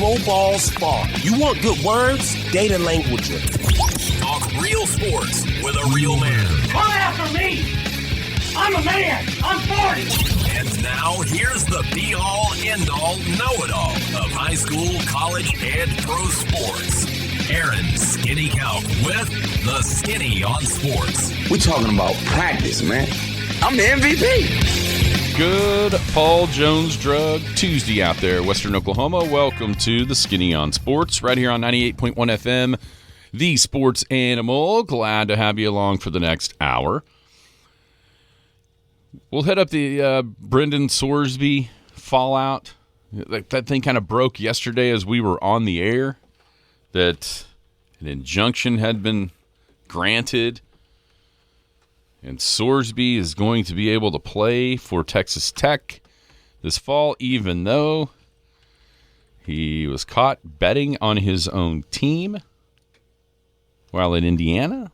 Pro Ball Spark. You want good words? Data Languager. Talk real sports with a real man. Come after me! I'm a man! I'm 40! And now, here's the be-all, end-all, know-it-all of high school, college, and pro sports. Aaron Skinny Count with the Skinny on Sports. We're talking about practice, man. I'm the MVP. Good Paul Jones Drug Tuesday out there, Western Oklahoma. Welcome to the Skinny on Sports, right here on 98.1 FM, the Sports Animal. Glad to have you along for the next hour. We'll hit up the Brendan Sorsby fallout. That thing kind of broke yesterday as we were on the air, that an injunction had been granted, and Sorsby is going to be able to play for Texas Tech this fall, even though he was caught betting on his own team while in Indiana.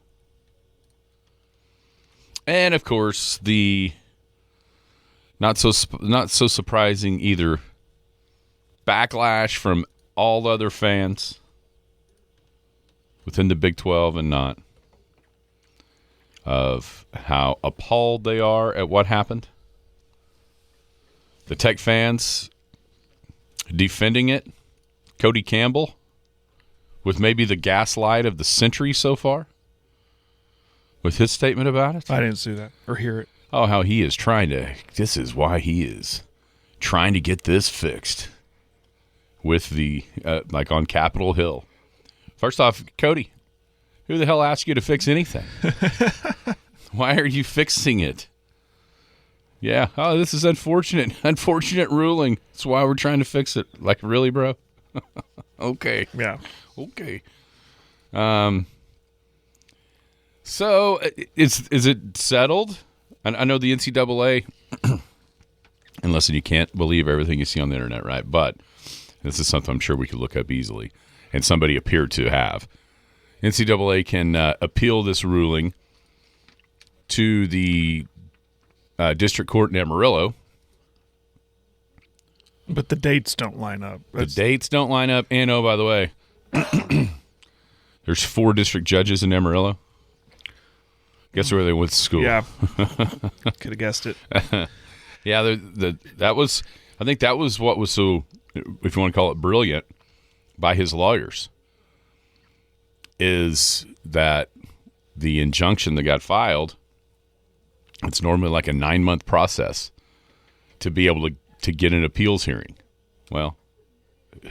And, of course, the not so surprising either backlash from all other fans within the Big 12 and not, of how appalled they are at what happened. The Tech fans defending it. Cody Campbell with maybe the gaslight of the century so far with his statement about it. I didn't see that or hear it. Oh, how he is trying to – this is why he is trying to get this fixed with the like on Capitol Hill. First off, Cody, who the hell asked you to fix anything? Why are you fixing it? Yeah. Oh, this is unfortunate. Unfortunate ruling. That's why we're trying to fix it. Like, really, bro? Okay. Yeah. Okay. So, is it settled? I know the NCAA, and listen, you can't believe everything you see on the internet, right? But this is something I'm sure we could look up easily, and somebody appeared to have. NCAA can appeal this ruling to the district court in Amarillo. But the dates don't line up. The dates don't line up. And, oh, by the way, there's 4 district judges in Amarillo. Guess where they went to school. Yeah. Could have guessed it. Yeah, that was – I think that was what was so, if you want to call it brilliant, by his lawyers, is that the injunction that got filed, it's normally like a 9-month process to be able to get an appeals hearing. Well,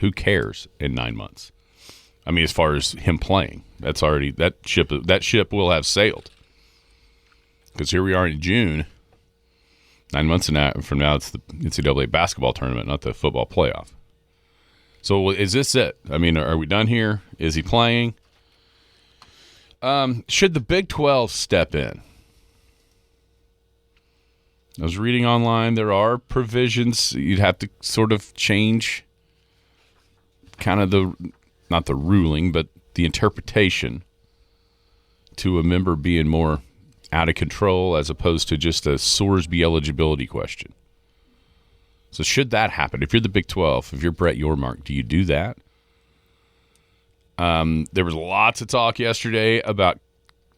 who cares in 9 months? I mean, as far as him playing, that's already that ship will have sailed. Because here we are in June, 9 months from now, it's the NCAA basketball tournament, not the football playoff. So is this it? I mean, are we done here? Is he playing? Should the Big 12 step in? I was reading online. There are provisions. You'd have to sort of change kind of not the ruling, but the interpretation to a member being more out of control as opposed to just a Sorsby eligibility question. So should that happen, if you're the Big 12, if you're Brett Yormark, do you do that? There was lots of talk yesterday about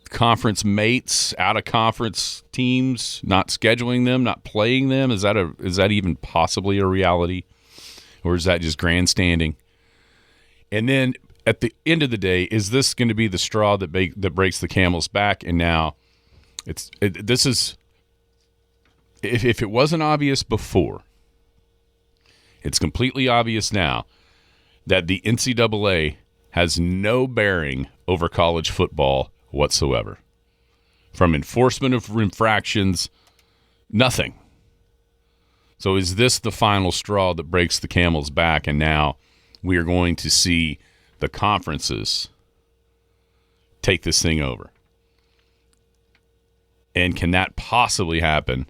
conference mates, out-of-conference teams, not scheduling them, not playing them. Is that even possibly a reality? Or is that just grandstanding? And then at the end of the day, is this going to be the straw that breaks the camel's back? And now this is – if it wasn't obvious before, it's completely obvious now that the NCAA has no bearing over college football whatsoever. From enforcement of infractions, nothing. So is this the final straw that breaks the camel's back, and now we are going to see the conferences take this thing over? And can that possibly happen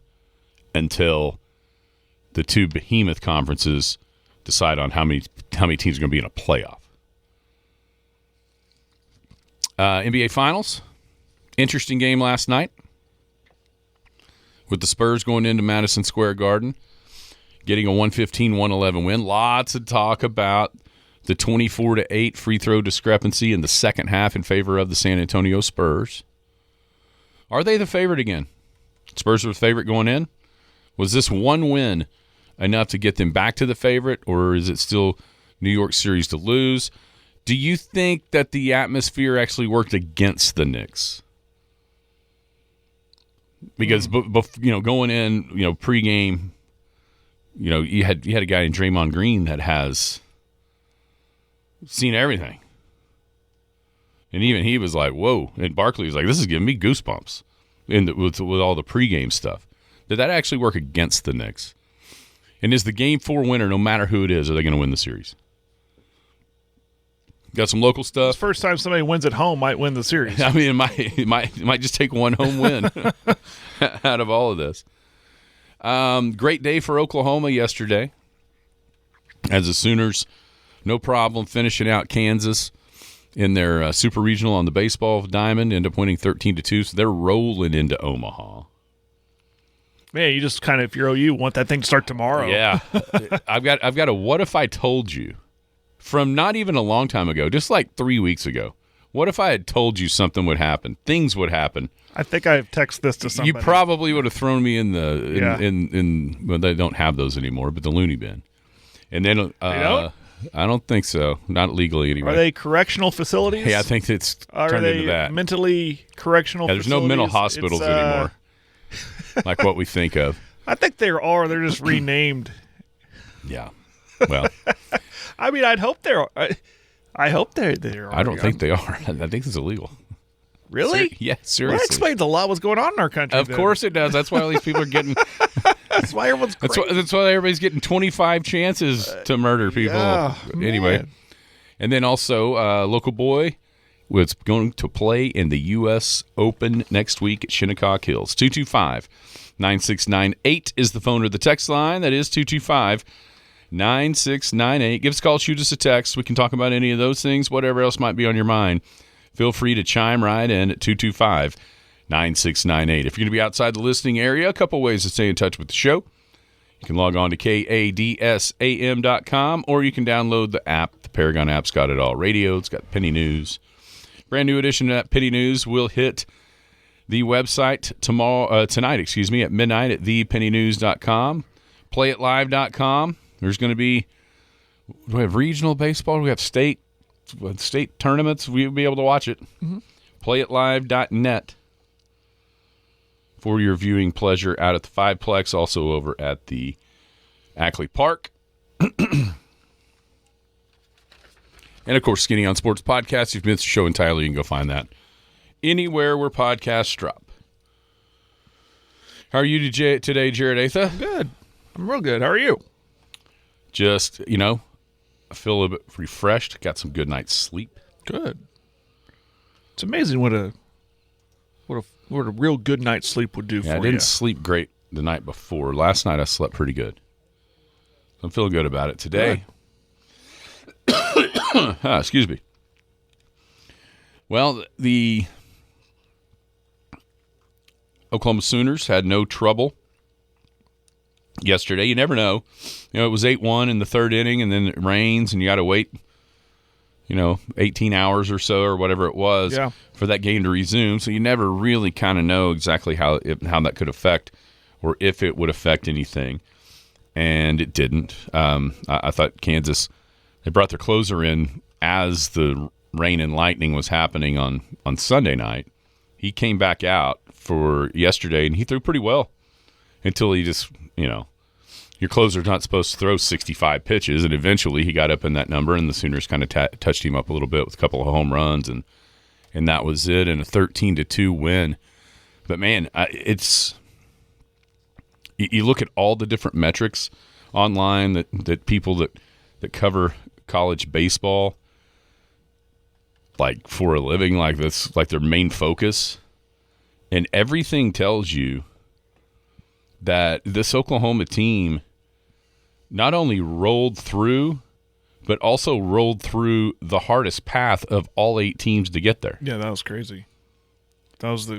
until the 2 behemoth conferences decide on how many teams are going to be in a playoff? NBA Finals. Interesting game last night with the Spurs going into Madison Square Garden, getting a 115-111 win. Lots of talk about the 24-8 free throw discrepancy in the second half in favor of the San Antonio Spurs. Are they the favorite again? Spurs were the favorite going in. Was this one win enough to get them back to the favorite, or is it still New York series to lose? Do you think that the atmosphere actually worked against the Knicks? Because going in, pregame, you had a guy in Draymond Green that has seen everything, and even he was like, "Whoa!" And Barkley was like, "This is giving me goosebumps." With all the pregame stuff, did that actually work against the Knicks? And is the Game 4 winner, no matter who it is, are they going to win the series? Got some local stuff. It's the first time somebody wins at home might win the series. I mean, it might just take one home win out of all of this. Great day for Oklahoma yesterday, as the Sooners, no problem finishing out Kansas in their super regional on the baseball diamond, end up winning 13-2. So they're rolling into Omaha. Man, you just kind of, if you're OU, want that thing to start tomorrow. Yeah, I've got a what if I told you from not even a long time ago, just like 3 weeks ago. What if I had told you something would happen? Things would happen. I think I've texted this to somebody. You probably would have thrown me in well, they don't have those anymore, but the loony bin. And then They don't? I don't think so. Not legally anyway. Are they correctional facilities? Yeah, I think it's turned into that. Mentally correctional There's facilities? no mental hospitals anymore, like what we think of. I think there are. They're just renamed. Yeah. Well, I mean, I'd hope they're. I hope they're. I don't think they are. I think it's illegal. Really? Yeah, Well, seriously. that explains a lot what's going on in our country. Of course it does. That's why all these people are getting. That's why everyone's crazy. That's why everybody's getting 25 chances to murder people. Yeah, anyway, man. And then also local boy was going to play in the U.S. Open next week at Shinnecock Hills. 225-9698 is the phone or the text line. That is 225-9698. Give us a call, shoot us a text. We can talk about any of those things, whatever else might be on your mind. Feel free to chime right in at 225-9698. If you're going to be outside the listening area, a couple ways to stay in touch with the show. You can log on to kadsam.com, or you can download the app. The Paragon app's got it all. Radio, it's got Penny News. Brand new edition of that Penny News will hit the website tonight at midnight at thepennynews.com. Playitlive.com. There's going to be, do we have regional baseball? Do we have state tournaments? We'll be able to watch it. Mm-hmm. Playitlive.net for your viewing pleasure out at the Fiveplex, also over at the Ackley Park. And, of course, Skinny on Sports Podcast. If you've missed the show entirely, you can go find that anywhere where podcasts drop. How are you today, Jared Atha? Good. I'm real good. How are you? Just, I feel a little bit refreshed. Got some good night's sleep. Good. It's amazing what a real good night's sleep would do for you. I didn't sleep great the night before. Last night I slept pretty good. I'm feeling good about it today. Excuse me. Well, the Oklahoma Sooners had no trouble yesterday. You never know. It was 8-1 in the third inning, and then it rains, and you got to wait, 18 hours or so or whatever it was for that game to resume. So you never really kind of know exactly how that could affect or if it would affect anything. And it didn't. I thought Kansas, they brought their closer in as the rain and lightning was happening on Sunday night. He came back out for yesterday, and he threw pretty well until he just, your closer's not supposed to throw 65 pitches, and eventually he got up in that number, and the Sooners kind of touched him up a little bit with a couple of home runs, and that was it, and a 13-2 win. But, man, you look at all the different metrics online that people that cover college baseball, like for a living, like this, like their main focus, and everything tells you that this Oklahoma team not only rolled through, but also rolled through the hardest path of all 8 teams to get there. Yeah, that was crazy. That was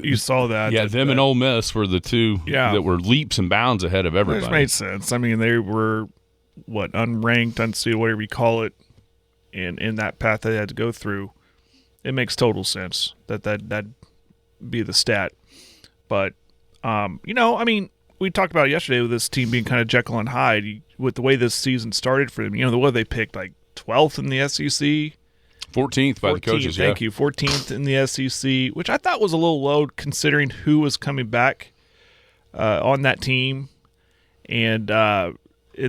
you saw that. Yeah, them and Ole Miss were the two that were leaps and bounds ahead of everybody. It made sense. I mean, they were, unranked, unseeded, whatever you call it, and in that path they had to go through, it makes total sense that'd be the stat. But, we talked about it yesterday with this team being kind of Jekyll and Hyde with the way this season started for them. The way they picked, 12th in the SEC. 14th by the coaches, Thank you. 14th in the SEC, which I thought was a little low considering who was coming back on that team. And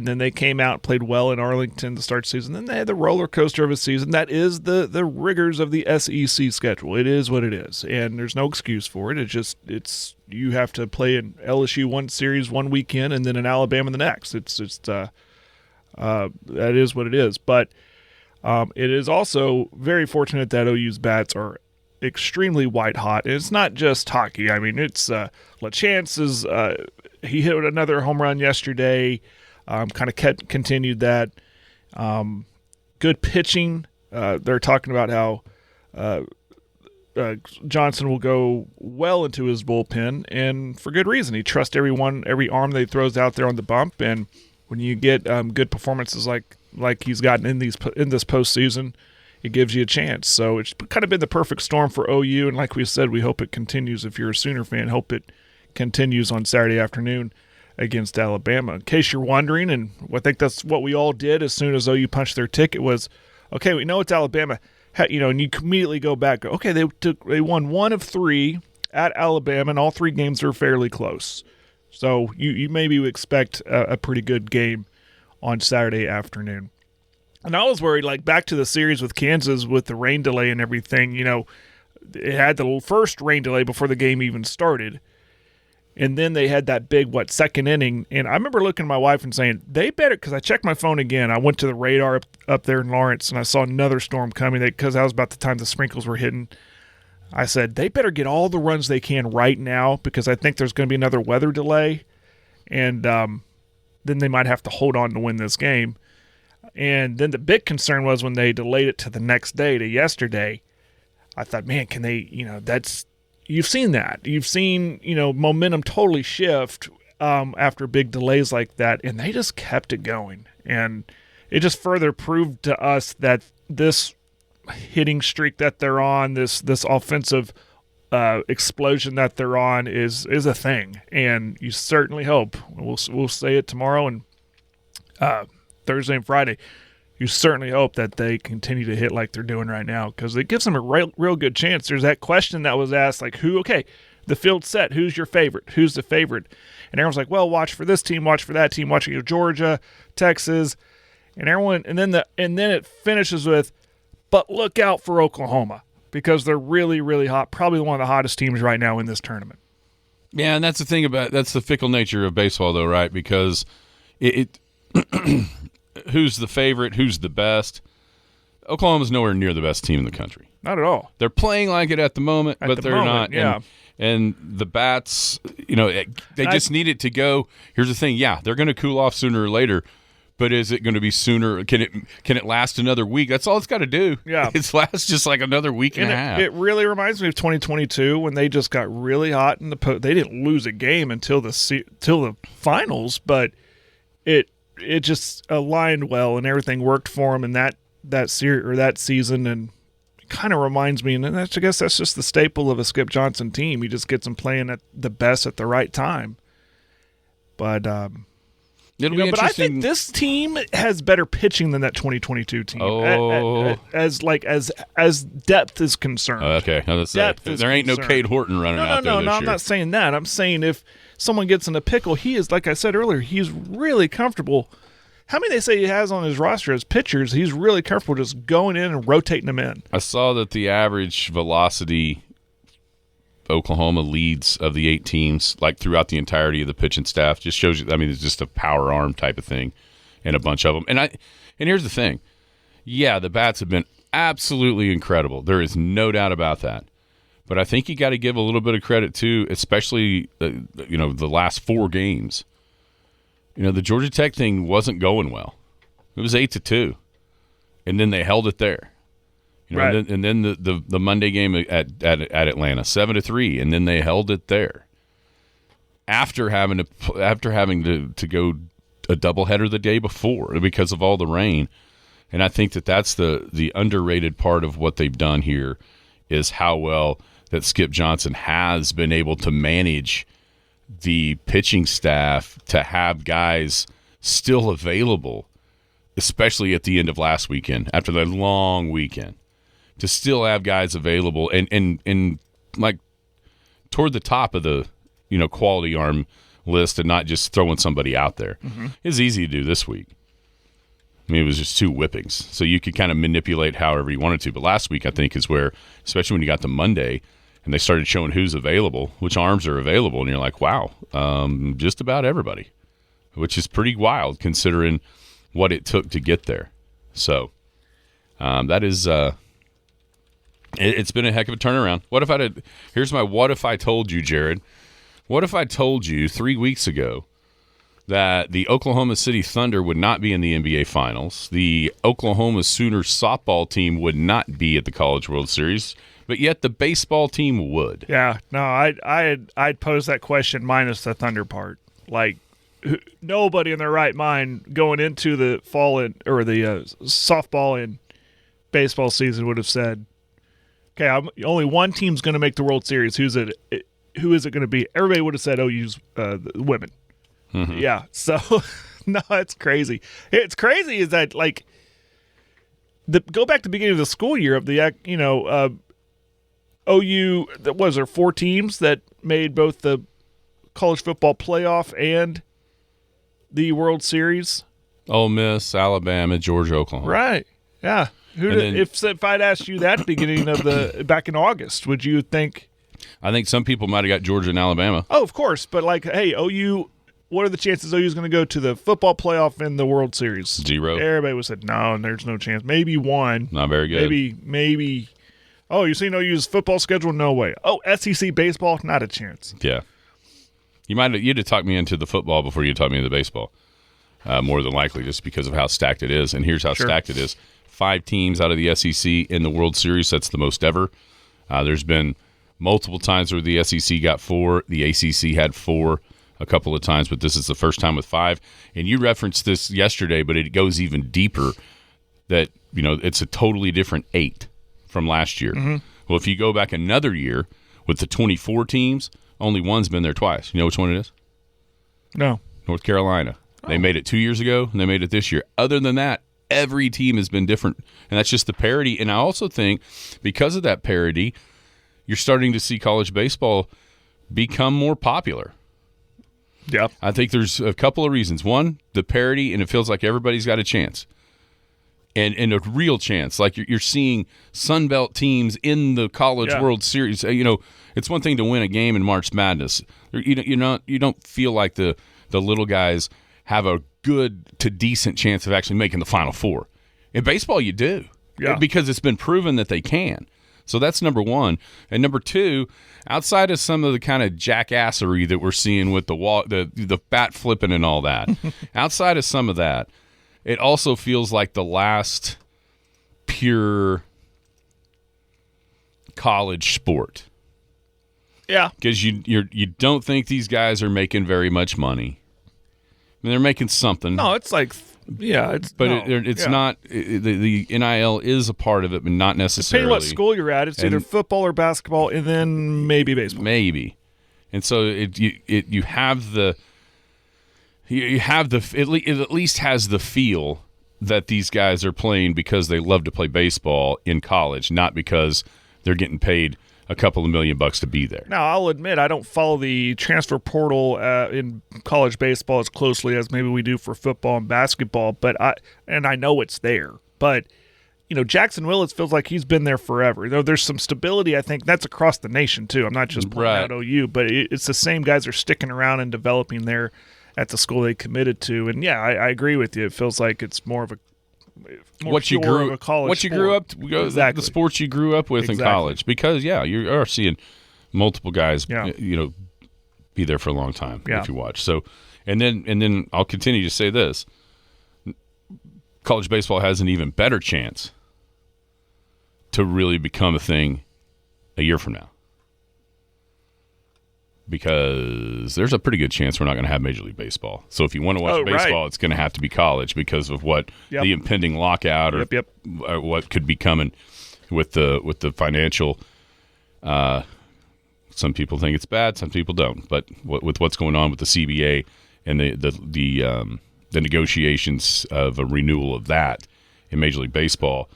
then they came out and played well in Arlington to start the season. Then they had the roller coaster of a season. That is the rigors of the SEC schedule. It is what it is, and there's no excuse for it. It's you have to play in LSU one series one weekend and then in Alabama the next. It's just that is what it is. But it is also very fortunate that OU's bats are extremely white hot. And it's not just hockey. I mean, it's LaChance is he hit another home run yesterday. Kind of continued that. Good pitching. They're talking about how Johnson will go well into his bullpen, and for good reason. He trusts every arm that he throws out there on the bump, and when you get good performances like he's gotten in this postseason, it gives you a chance. So it's kind of been the perfect storm for OU, and like we said, we hope it continues. If you're a Sooner fan, hope it continues on Saturday afternoon against Alabama. In case you're wondering, and I think that's what we all did as soon as OU punched their ticket was, okay, we know it's Alabama, and you immediately go back. Okay, they won 1 of 3 at Alabama, and all 3 games are fairly close. So you maybe expect a pretty good game on Saturday afternoon. And I was worried, back to the series with Kansas with the rain delay and everything. It had the first rain delay before the game even started. And then they had that big, second inning. And I remember looking at my wife and saying, they better, because I checked my phone again. I went to the radar up there in Lawrence, and I saw another storm coming because that was about the time the sprinkles were hitting. I said, they better get all the runs they can right now because I think there's going to be another weather delay. And then they might have to hold on to win this game. And then the big concern was when they delayed it to the next day, to yesterday. I thought, man, can they, you've seen that. You've seen, momentum totally shift after big delays like that, and they just kept it going. And it just further proved to us that this hitting streak that they're on, this offensive explosion that they're on is a thing. And you certainly hope, we'll say it tomorrow and Thursday and Friday, you certainly hope that they continue to hit like they're doing right now because it gives them a real good chance. There's that question that was asked, the field's set. Who's your favorite? Who's the favorite? And everyone's like, well, watch for this team, watch for that team, watch Georgia, Texas, and everyone. And then it finishes with, but look out for Oklahoma because they're really, really hot. Probably one of the hottest teams right now in this tournament. Yeah, and that's the thing that's the fickle nature of baseball, though, right? Because it who's the favorite? Who's the best? Oklahoma's nowhere near the best team in the country. Not at all. They're playing like it at the moment, but they're not. Yeah. And the bats, they just need it to go. Here's the thing. Yeah, they're going to cool off sooner or later, but is it going to be sooner? Can it last another week? That's all it's got to do. Yeah. It lasts just like another week and a half. It really reminds me of 2022 when they just got really hot in the they didn't lose a game until the finals, but it just aligned well and everything worked for them in that series or that season, and it kind of reminds me, and I guess that's just the staple of a Skip Johnson team. He just gets them playing at the best at the right time. But it'll be interesting. But I think this team has better pitching than that 2022 team. Oh, as depth is concerned. Okay, there ain't no Cade Horton running out there. No, this year. I'm not saying that. I'm saying if someone gets in a pickle, he is, like I said earlier, he's really comfortable. How many they say he has on his roster as pitchers? He's really comfortable just going in and rotating them in. I saw that the average velocity Oklahoma leads of the 8 teams, like throughout the entirety of the pitching staff, just shows you. I mean, it's just a power arm type of thing, and a bunch of them. And here's the thing, yeah, the bats have been absolutely incredible. There is no doubt about that. But I think you got to give a little bit of credit too, especially the last 4 games. The Georgia Tech thing wasn't going well. It was 8-2, and then they held it there. Right. And then the Monday game at Atlanta, 7-3, and then they held it there. After having to go a doubleheader the day before because of all the rain, And I think that that's the underrated part of what they've done here is how well that Skip Johnson has been able to manage the pitching staff to have guys still available, especially at the end of last weekend, after the long weekend, to still have guys available and like toward the top of the, quality arm list and not just throwing somebody out there. Mm-hmm. It's easy to do this week. I mean, it was just 2 whippings. So you could kind of manipulate however you wanted to. But last week, I think, is where, especially when you got to Monday and they started showing who's available, which arms are available, and you're like, wow, just about everybody, which is pretty wild considering what it took to get there. So that is it's been a heck of a turnaround. Here's my what if I told you, Jared. What if I told you 3 weeks ago that the Oklahoma City Thunder would not be in the NBA Finals, the Oklahoma Sooners softball team would not be at the College World Series, but yet the baseball team would? Yeah, no, I'd pose that question minus the Thunder part. Like, nobody in their right mind going into the fall or the softball and baseball season would have said, okay, only one team's going to make the World Series. Who is it going to be? Everybody would have said OU's women. Mm-hmm. Yeah, so no, it's crazy. It's crazy is that, like, go back to the beginning of the school year of the OU. Was there 4 teams that made both the college football playoff and the World Series? Ole Miss, Alabama, Georgia, Oklahoma. Right. Yeah. If I'd asked you that beginning of back in August, would you think? I think some people might have got Georgia and Alabama. Oh, of course, but like, hey, OU. What are the chances OU's going to go to the football playoff in the World Series? 0. Everybody would have said, no, and there's no chance. Maybe 1. Not very good. Maybe. Oh, you seen OU's football schedule? No way. Oh, SEC baseball? Not a chance. Yeah. You'd have talked me into the football before you talked me into the baseball. More than likely, just because of how stacked it is. And here's how stacked it is. 5 teams out of the SEC in the World Series. That's the most ever. There's been multiple times where the SEC got 4. The ACC had 4. A couple of times, but this is the first time with 5. And you referenced this yesterday, but it goes even deeper that, it's a totally different 8 from last year. Mm-hmm. Well, if you go back another year with the 24 teams, only one's been there twice. You know which one it is? No. North Carolina. Oh. They made it 2 years ago, and they made it this year. Other than that, every team has been different, and that's just the parity. And I also think because of that parity, you're starting to see college baseball become more popular. Yeah, I think there's a couple of reasons. One, the parity, and it feels like everybody's got a chance, and a real chance. Like you're seeing Sun Belt teams in the College World Series. It's one thing to win a game in March Madness. You don't feel like the little guys have a good to decent chance of actually making the Final Four. In baseball, you do, because it's been proven that they can. So that's number one. And number 2, outside of some of the kind of jackassery that we're seeing with the bat flipping and all that, outside of some of that, it also feels like the last pure college sport. Yeah. Because you don't think these guys are making very much money. I mean, they're making something. No, it's like – it's not. The NIL is a part of it, but not necessarily. Depending what school you're at, it's either football or basketball, and then maybe baseball. Maybe, and so it at least has the feel that these guys are playing because they love to play baseball in college, not because they're getting paid a couple of $1 million to be there. Now, I'll admit I don't follow the transfer portal in college baseball as closely as maybe we do for football and basketball, but I know it's there. But Jackson Willis feels like he's been there forever. There's some stability. I think that's across the nation too. I'm not just pointing out OU, but it's the same guys are sticking around and developing there at the school they committed to. And yeah, I agree with you. It feels like it's more of a the sports you grew up with in college, because you are seeing multiple guys be there for a long time if you watch. So and then I'll continue to say this: college baseball has an even better chance to really become a thing a year from now. because there's a pretty good chance we're not going to have Major League Baseball. So if you want to watch baseball, it's going to have to be college because of what the impending lockout or what could be coming with the financial. Some people think it's bad, some people don't. But with what's going on with the CBA and the negotiations of a renewal of that in Major League Baseball,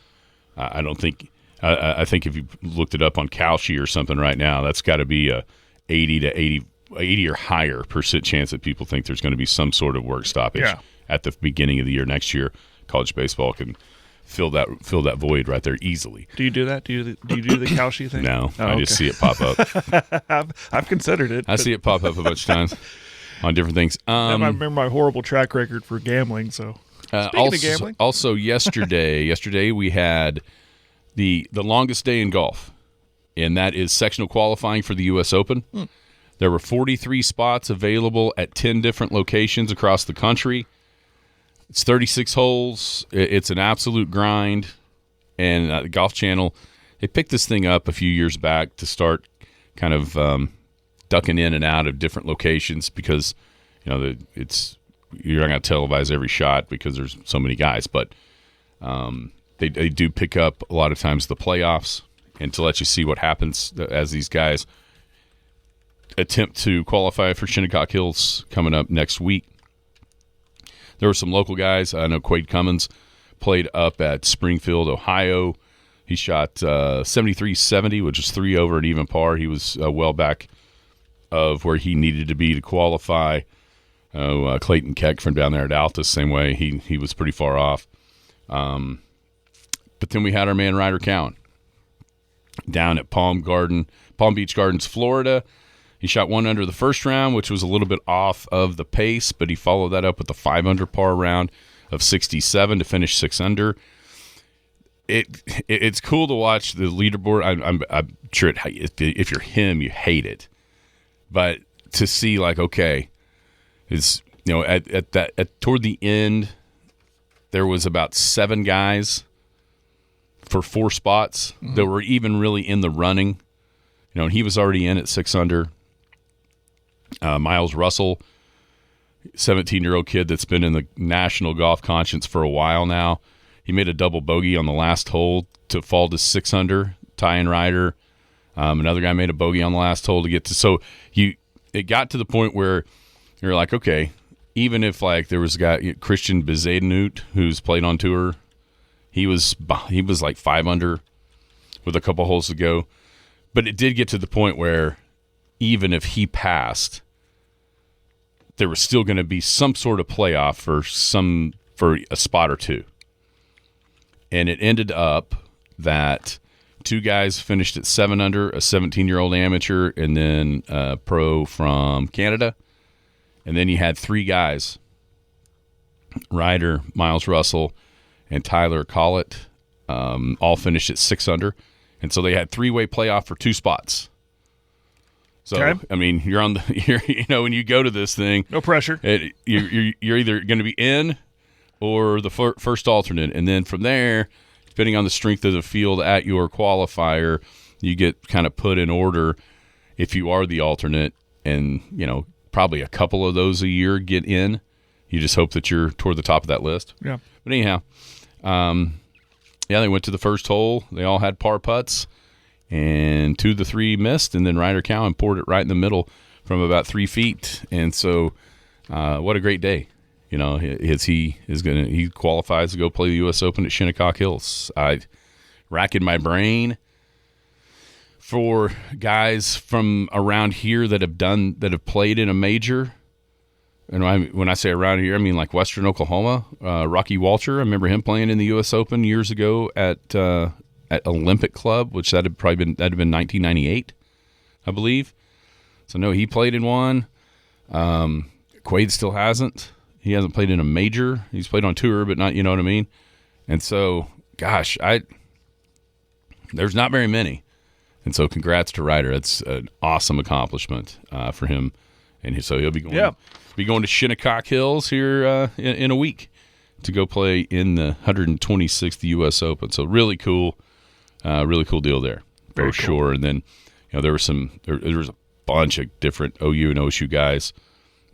I don't think. I think if you looked it up on Kalshi or something right now, that's got to be a 80 or higher % chance that people think there's going to be some sort of work stoppage at the beginning of the year next year. College baseball can fill that void right there easily. Do you do that? Do you do the Kalshi thing? No, I just see it pop up. I've considered it. I see it pop up a bunch of times on different things. I remember my horrible track record for gambling. So speaking of gambling, also yesterday we had the longest day in golf. And that is sectional qualifying for the U.S. Open. There were 43 spots available at 10 different locations across the country. It's 36 holes. It's an absolute grind. And the Golf Channel, they picked this thing up a few years back to start kind of ducking in and out of different locations because, you're not going to televise every shot because there's so many guys. But they do pick up a lot of times the playoffs, and to let you see what happens as these guys attempt to qualify for Shinnecock Hills coming up next week. There were some local guys. I know Quade Cummins played up at Springfield, Ohio. He shot 73-70, which is 3 over an even par. He was well back of where he needed to be to qualify. Clayton Keck from down there at Altus, same way. He was pretty far off. But then we had our man Ryder Cowan down at Palm Beach Gardens, Florida. He shot 1 under the first round, which was a little bit off of the pace, but he followed that up with a 5 under par round of 67 to finish 6 under. It's cool to watch the leaderboard. I'm sure if you're him, you hate it, but to see okay, is toward the end, there was about 7 guys for 4 spots that were even really in the running. And he was already in at 6 under. Miles Russell, 17-year-old kid that's been in the national golf conscience for a while now. He made a double bogey on the last hole to fall to 6 under. Tyan Ryder, another guy made a bogey on the last hole to get to. So it got to the point where you're like, okay, even if there was a guy, Christian Bezadenhout, who's played on tour, he was like 5 under with a couple holes to go. But it did get to the point where even if he passed, there was still going to be some sort of playoff for a spot or two. And it ended up that 2 guys finished at 7 under, a 17-year-old amateur, and then a pro from Canada. And then you had 3 guys, Ryder, Miles Russell, and Tyler Collett, all finished at 6 under. And so they had 3-way playoff for 2 spots. So, okay. I mean, you're when you go to this thing, no pressure. You're either going to be in or the first alternate. And then from there, depending on the strength of the field at your qualifier, you get kind of put in order if you are the alternate. And, probably a couple of those a year get in. You just hope that you're toward the top of that list. Yeah. But anyhow, they went to the first hole. They all had par putts. And 2 of the 3 missed, and then Ryder Cowan poured it right in the middle from about 3 feet. And so, what a great day! He qualifies to go play the U.S. Open at Shinnecock Hills. I racking my brain for guys from around here that have played in a major. And when I say around here, I mean like Western Oklahoma. Rocky Walcher, I remember him playing in the U.S. Open years ago at Olympic Club, which that'd have been 1998, I believe. So no, he played in one. Quade still hasn't. He hasn't played in a major. He's played on tour, but not, you know what I mean? And so, gosh, there's not very many. And so congrats to Ryder. That's an awesome accomplishment for him. And so he'll be going to Shinnecock Hills here in a week to go play in the 126th U.S. Open. So really cool deal there. Very for cool. Sure. And then there was bunch of different OU and OSU guys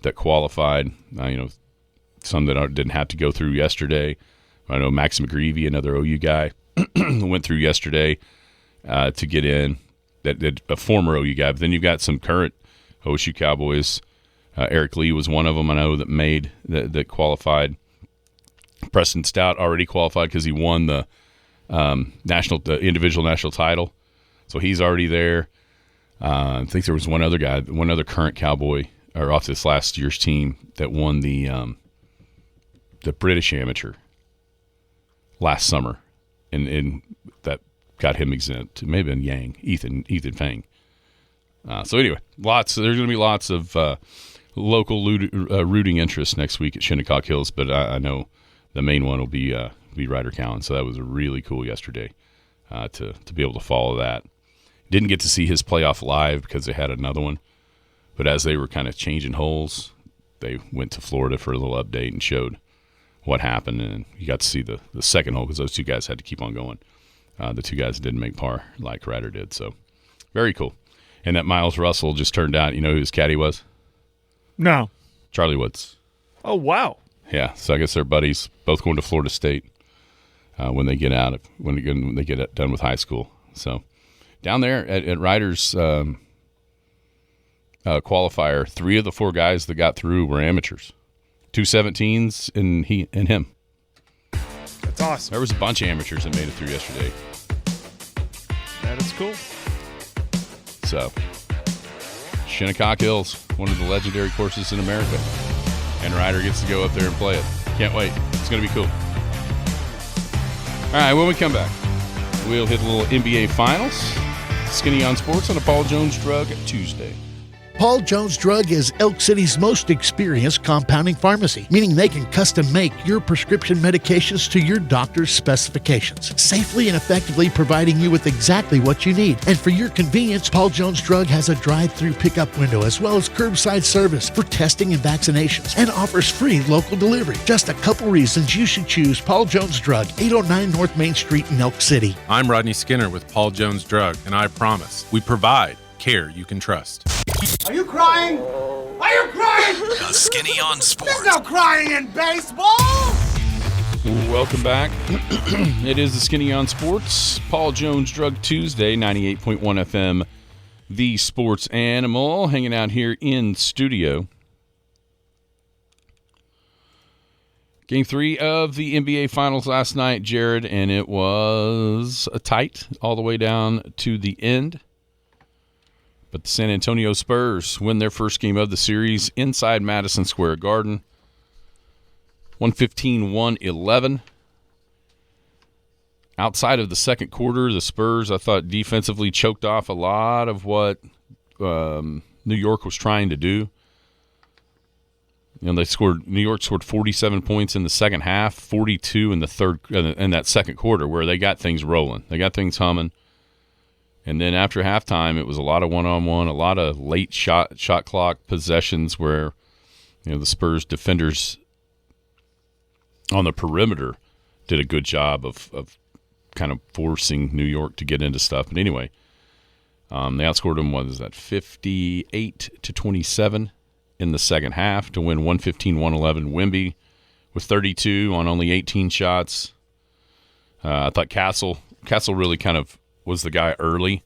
that qualified. Some that didn't have to go through yesterday. I know Max McGreevy, another OU guy, went through yesterday to get in. That a former OU guy. But then you've got some current OSU Cowboys. Eric Lee was one of them I know that qualified. Preston Stout already qualified because he won the individual national title. So he's already there. I think there was one other current Cowboy or off this last year's team that won the British Amateur last summer, and that got him exempt. It may have been Ethan Fang. So anyway, there's going to be lots of local rooting interest next week at Shinnecock Hills, but I know the main one will be Ryder Cowan. So that was really cool yesterday to be able to follow that. Didn't get to see his playoff live because they had another one, but as they were kind of changing holes, they went to Florida for a little update and showed what happened, and you got to see the second hole because those two guys had to keep on going. The two guys didn't make par like Ryder did, so very cool. And that Miles Russell just turned out, you know who his caddy was? No. Charlie Woods. Oh, wow. Yeah, so I guess they're buddies, both going to Florida State when they get done with high school. So down there at Ryder's qualifier, 3 of the 4 guys that got through were amateurs. 2 17s and him. That's awesome. There was a bunch of amateurs that made it through yesterday. That is cool. So, Shinnecock Hills, one of the legendary courses in America. And Ryder gets to go up there and play it. Can't wait. It's going to be cool. All right, when we come back, we'll hit a little NBA Finals. Skinny on Sports on a Paul Jones Drug Tuesday. Paul Jones Drug is Elk City's most experienced compounding pharmacy, meaning they can custom make your prescription medications to your doctor's specifications, safely and effectively providing you with exactly what you need. And for your convenience, Paul Jones Drug has a drive-through pickup window as well as curbside service for testing and vaccinations, and offers free local delivery. Just a couple reasons you should choose Paul Jones Drug, 809 North Main Street in Elk City. I'm Rodney Skinner with Paul Jones Drug, and I promise we provide care you can trust. Are you crying? Are you crying? The Skinny on Sports. There's no crying in baseball! Welcome back. It is the Skinny on Sports. Paul Jones Drug Tuesday, 98.1 FM, the sports animal, hanging out here in studio. Game 3 of the NBA Finals last night, Jared, and it was a tight all the way down to the end. But the San Antonio Spurs win their first game of the series inside Madison Square Garden, 115-111. Outside of the second quarter, the Spurs, I thought, defensively choked off a lot of what New York was trying to do. New York scored 47 points in the second half, 42 in that second quarter, where they got things rolling. They got things humming. And then after halftime, it was a lot of one-on-one, a lot of late shot clock possessions where, the Spurs defenders on the perimeter did a good job of kind of forcing New York to get into stuff. But anyway, they outscored them, 58-27 in the second half to win 115-111. Wemby with 32 on only 18 shots. I thought Castle really kind of was the guy early.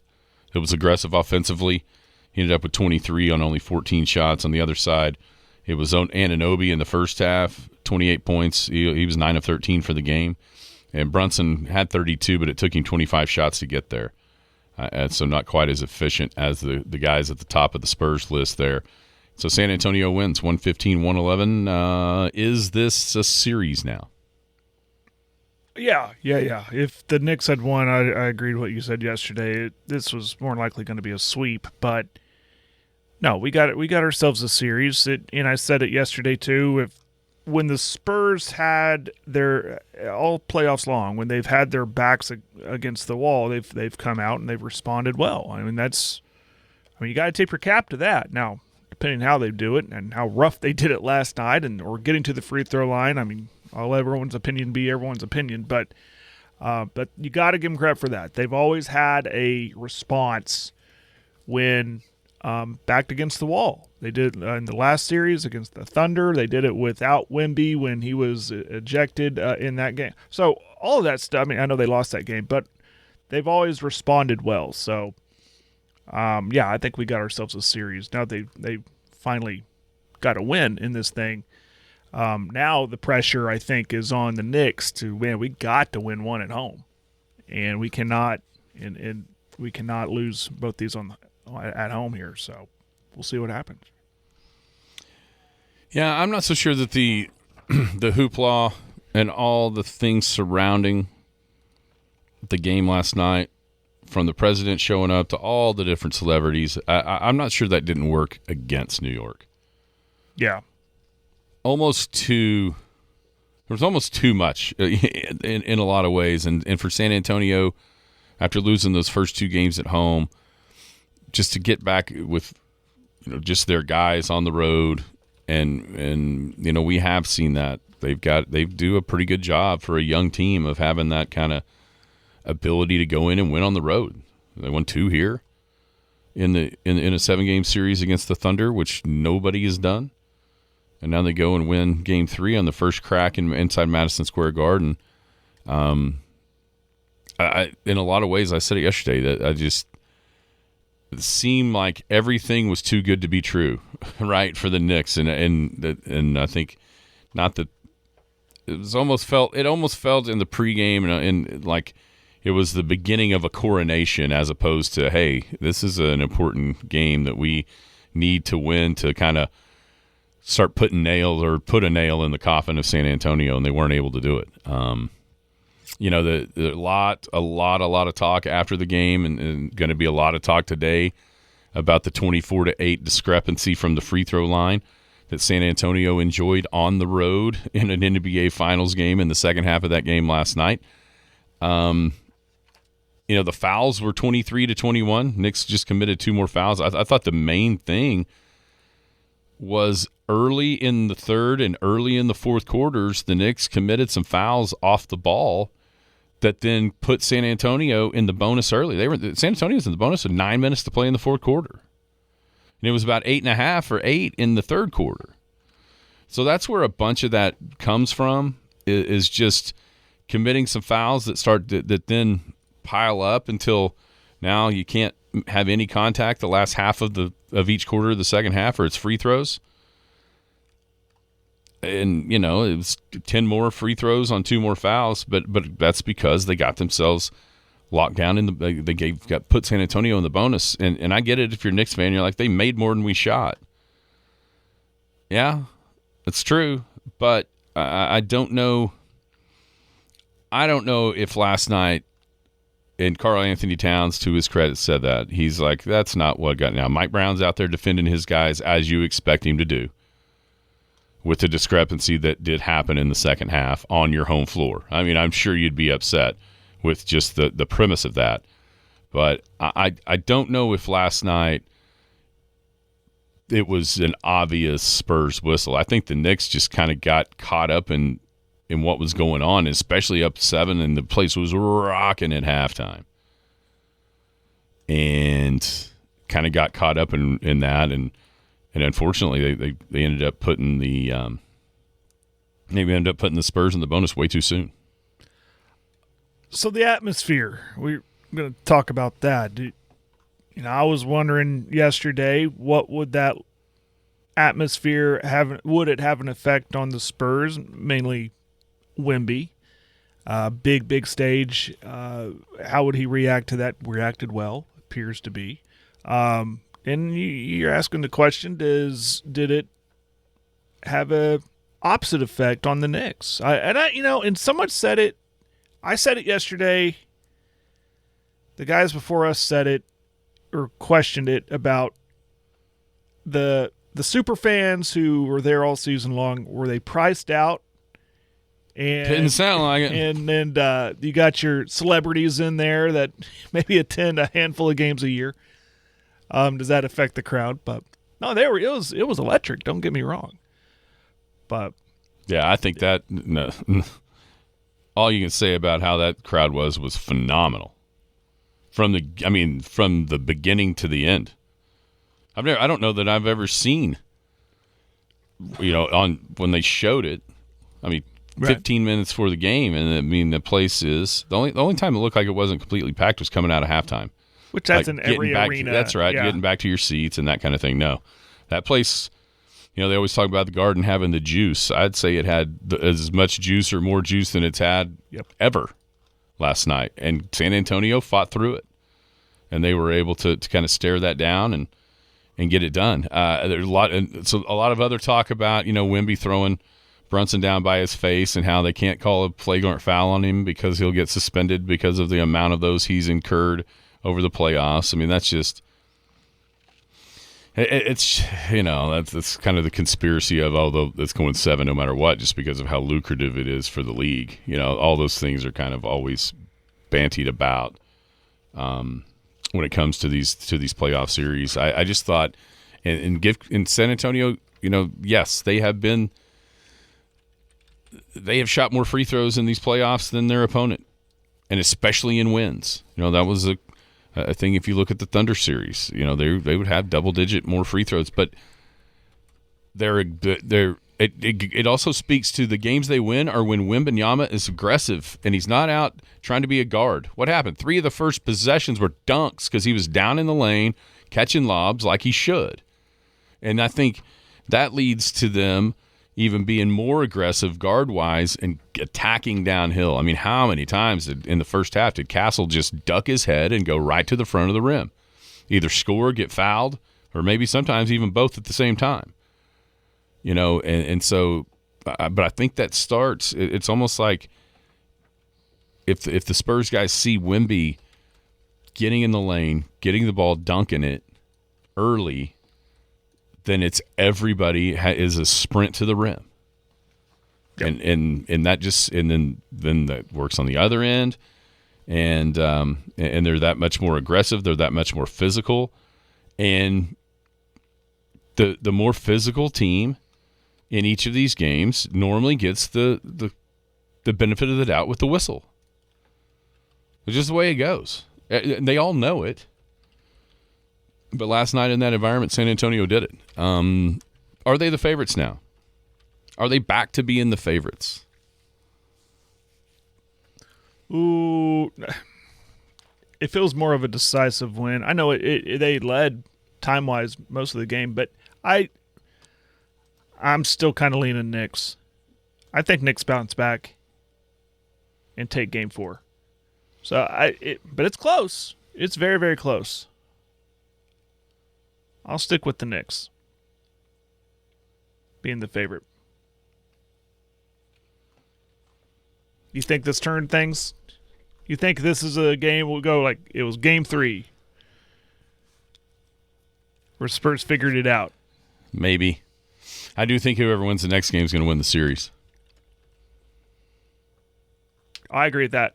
It was aggressive offensively. He ended up with 23 on only 14 shots. On the other side, it was Anunoby in the first half, 28 points. He was 9 of 13 for the game. And Brunson had 32, but it took him 25 shots to get there. And so not quite as efficient as the guys at the top of the Spurs list there. So San Antonio wins 115-111. Is this a series now? Yeah. If the Knicks had won, I agreed with what you said yesterday. This was more likely going to be a sweep, but no, we got ourselves a series. And I said it yesterday too. When the Spurs had their all playoffs long, when they've had their backs against the wall, they've come out and they've responded well. I mean, you got to tip your cap to that. Now, depending on how they do it and how rough they did it last night, or getting to the free throw line, I mean, I'll let everyone's opinion be everyone's opinion, but you got to give them credit for that. They've always had a response when backed against the wall. They did in the last series against the Thunder. They did it without Wemby when he was ejected in that game. So all of that stuff, I mean, I know they lost that game, but they've always responded well. So, I think we got ourselves a series. Now they finally got a win in this thing. Now the pressure, I think, is on the Knicks we got to win one at home. And we cannot we cannot lose both these at home here. So we'll see what happens. Yeah, I'm not so sure that the hoopla and all the things surrounding the game last night, from the president showing up to all the different celebrities, I'm not sure that didn't work against New York. Yeah. There was almost too much in a lot of ways. And for San Antonio, after losing those first two games at home, just to get back with just their guys on the road, and we have seen that they do a pretty good job for a young team of having that kind of ability to go in and win on the road. They won 2 here in a 7-game series against the Thunder, which nobody has done, and now they go and win Game 3 on the first crack inside Madison Square Garden. In a lot of ways, I said it yesterday that it seemed like everything was too good to be true, right, for the Knicks, and I think not that it almost felt in the pregame and like it was the beginning of a coronation, as opposed to, hey, this is an important game that we need to win to kind of start put a nail in the coffin of San Antonio, and they weren't able to do it. A lot of talk after the game, and going to be a lot of talk today about the 24-8 discrepancy from the free throw line that San Antonio enjoyed on the road in an NBA Finals game in the second half of that game last night. The fouls were 23-21. Knicks just committed 2 more fouls. I thought the main thing was early in the third and early in the fourth quarters, the Knicks committed some fouls off the ball that then put San Antonio in the bonus early. San Antonio was in the bonus with 9 minutes to play in the fourth quarter. And it was about 8.5 or 8 in the third quarter. So that's where a bunch of that comes from, is just committing some fouls that then pile up until now you can't have any contact the last half of each quarter of the second half, or it's free throws. And, it was 10 more free throws on 2 more fouls, but that's because they got themselves locked down put San Antonio in the bonus. And I get it, if you're a Knicks fan, you're like, they made more than we shot. Yeah, it's true, but I don't know. I don't know if last night, and Karl Anthony Towns, to his credit, said that. He's like, that's not what got now. Mike Brown's out there defending his guys as you expect him to do, with the discrepancy that did happen in the second half on your home floor. I mean, I'm sure you'd be upset with just the premise of that. But I don't know if last night it was an obvious Spurs whistle. I think the Knicks just kind of got caught up in what was going on, especially up 7, and the place was rocking at halftime. And kind of got caught up in that, and unfortunately they ended up putting the Spurs in the bonus way too soon. So the atmosphere, we're going to talk about that. I was wondering yesterday, what would that atmosphere have? Would it have an effect on the Spurs, mainly Wemby? Big stage. How would he react to that? Reacted well, appears to be. And you're asking the question: did it have a opposite effect on the Knicks? And someone said it. I said it yesterday. The guys before us said it, or questioned it, about the super fans who were there all season long. Were they priced out? And didn't sound like it. And you got your celebrities in there that maybe attend a handful of games a year. Does that affect the crowd? But no, it was electric. Don't get me wrong. But yeah, I think that all you can say about how that crowd was phenomenal. From the beginning to the end. I don't know that I've ever seen, on when they showed it. I mean, 15 minutes before the game, and I mean the place is the only time it looked like it wasn't completely packed was coming out of halftime. Which that's in every arena. That's right, yeah. Getting back to your seats and that kind of thing. No, that place, they always talk about the Garden having the juice. I'd say it had as much juice or more juice than it's had ever last night. And San Antonio fought through it, and they were able to kind of stare that down and get it done. There's a lot of other talk about Wemby throwing Brunson down by his face and how they can't call a flagrant foul on him because he'll get suspended because of the amount of those he's incurred over the playoffs. I mean, that's just it's that's kind of the conspiracy of it's going 7 no matter what, just because of how lucrative it is for the league. All those things are kind of always bantied about when it comes to these playoff series. I just thought in San Antonio, yes, they have shot more free throws in these playoffs than their opponent, and especially in wins. That was a thing. If you look at the Thunder series, they would have double-digit more free throws, but it also speaks to the games they win are when Wembanyama is aggressive and he's not out trying to be a guard. What happened? 3 of the first possessions were dunks because he was down in the lane catching lobs like he should, and I think that leads to them even being more aggressive guard-wise and attacking downhill. I mean, how many times in the first half did Castle just duck his head and go right to the front of the rim? Either score, get fouled, or maybe sometimes even both at the same time. And so, but I think that starts, it's almost like if the Spurs guys see Wemby getting in the lane, getting the ball, dunking it early, then it's everybody is a sprint to the rim, and that just then that works on the other end, and they're that much more aggressive, they're that much more physical, and the more physical team in each of these games normally gets the benefit of the doubt with the whistle. It's just the way it goes. They all know it. But last night in that environment, San Antonio did it. Are they the favorites now? Are they back to being the favorites? Ooh, it feels more of a decisive win. I know they led time-wise most of the game, but I'm still kind of leaning Knicks. I think Knicks bounce back and take Game 4. But it's close. It's very, very close. I'll stick with the Knicks being the favorite. You think this turned things? You think this is a game will go like it was Game 3 where Spurs figured it out? Maybe. I do think whoever wins the next game is going to win the series. I agree with that.